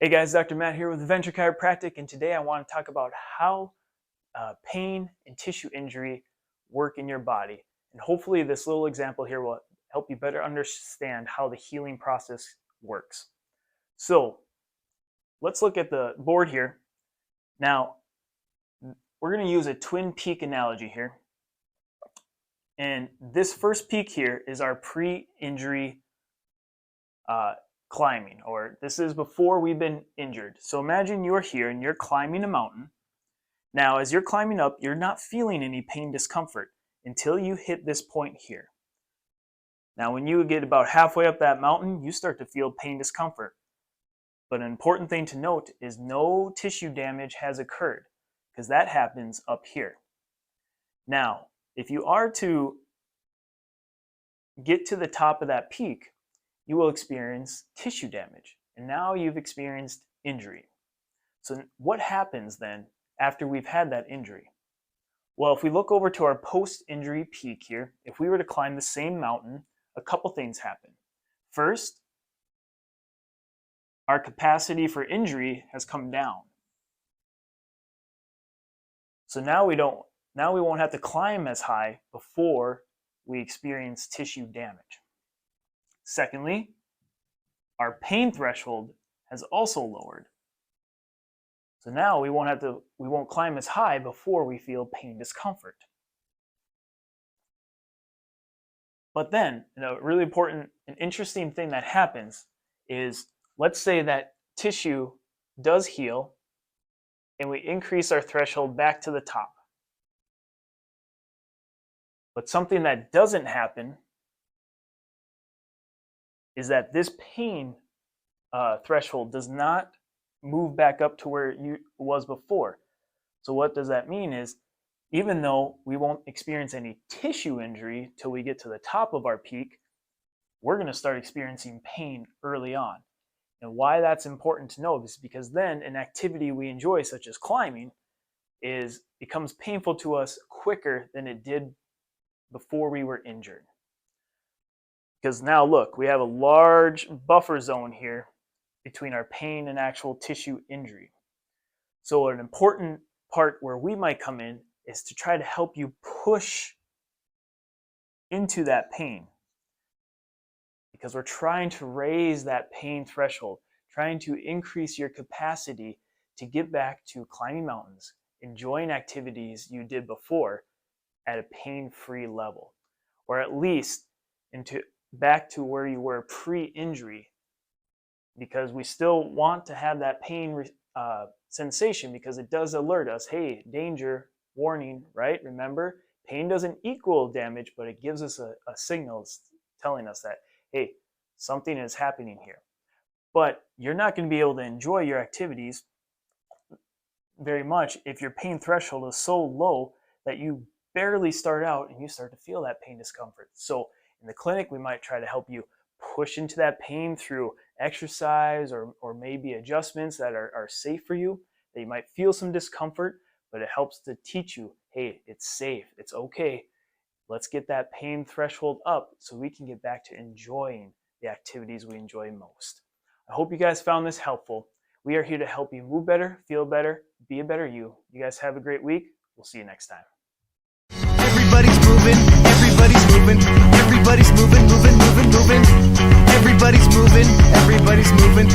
Hey guys, Dr. Matt here with Adventure Chiropractic, and today I want to talk about how pain and tissue injury work in your body. And hopefully this little example here will help you better understand how the healing process works. So let's look at the board here. Now, we're going to use a twin peak analogy here. And this first peak here is our pre-injury climbing, or this is before we've been injured. So imagine you're here and you're climbing a mountain. Now, as you're climbing up, you're not feeling any pain discomfort until you hit this point here. Now, when you get about halfway up that mountain, you start to feel pain discomfort. But an important thing to note is no tissue damage has occurred, because that happens up here. Now, if you are to get to the top of that peak, you will experience tissue damage, and now you've experienced injury. So what happens then after we've had that injury? Well, if we look over to our post-injury peak here, if we were to climb the same mountain, a couple things happen. First, our capacity for injury has come down. So now we won't have to climb as high before we experience tissue damage. Secondly, our pain threshold has also lowered. So now we won't climb as high before we feel pain discomfort. But then, a really important and interesting thing that happens is, let's say that tissue does heal and we increase our threshold back to the top. But something that doesn't happen is that this pain threshold does not move back up to where it was before. So what does that mean is, even though we won't experience any tissue injury till we get to the top of our peak, we're going to start experiencing pain early on. And why that's important to know is because then an activity we enjoy, such as climbing, becomes painful to us quicker than it did before we were injured. Because now look, we have a large buffer zone here between our pain and actual tissue injury. So an important part where we might come in is to try to help you push into that pain. Because we're trying to raise that pain threshold, trying to increase your capacity to get back to climbing mountains, enjoying activities you did before at a pain-free level, or at least back to where you were pre-injury, because we still want to have that pain sensation, because it does alert us, hey, danger, warning, right? Remember, pain doesn't equal damage, but it gives us a signal telling us that, hey, something is happening here. But you're not going to be able to enjoy your activities very much if your pain threshold is so low that you barely start out and you start to feel that pain discomfort. So in the clinic, we might try to help you push into that pain through exercise or maybe adjustments that are safe for you, that you might feel some discomfort, but it helps to teach you, hey, it's safe, it's okay. Let's get that pain threshold up so we can get back to enjoying the activities we enjoy most. I hope you guys found this helpful. We are here to help you move better, feel better, be a better you. You guys have a great week. We'll see you next time. Everybody's moving, everybody's moving, everybody's moving, moving, moving, moving. Everybody's moving, everybody's moving.